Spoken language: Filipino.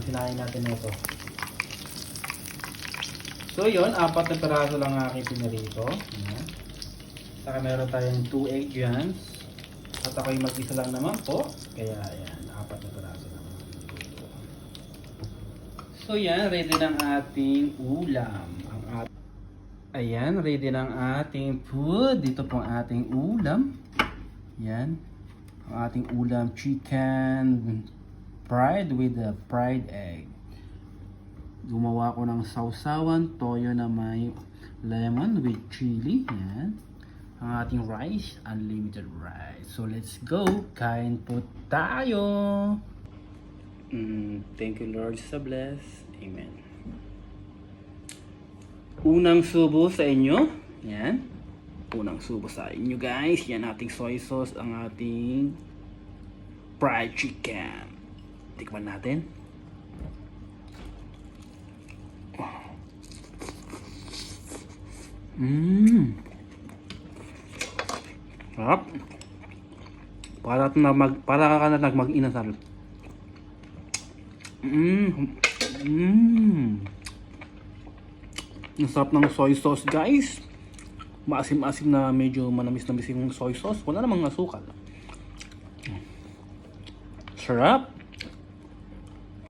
sinain natin nito. So yun, 4 na piraso lang aking pinarito. Ayan. Saka meron tayong 2 egg yams. At ako'y mag-isa lang naman po. Kaya ayan, 4 na piraso lang. So yan, ready ng ating ulam. Ayan, ready ng ating food. Dito po ang ating ulam. Yan. Ang ating ulam, chicken fried with a fried egg. Gumawa ko ng sausawan, toyo na may lemon with chili. Yan. Ang ating rice, unlimited rice. So let's go. Kain po tayo. Thank you Lord sa bless. Amen. Unang subo sa inyo. Yan. Unang subo sa inyo guys. Yan ating soy sauce, ang ating fried chicken. Tikman natin. Sarap. Para ka na mag-inasal. Ang sarap ng soy sauce guys. Maasim-asim na medyo manamis-namis yung soy sauce. Wala namang asukal. Sarap.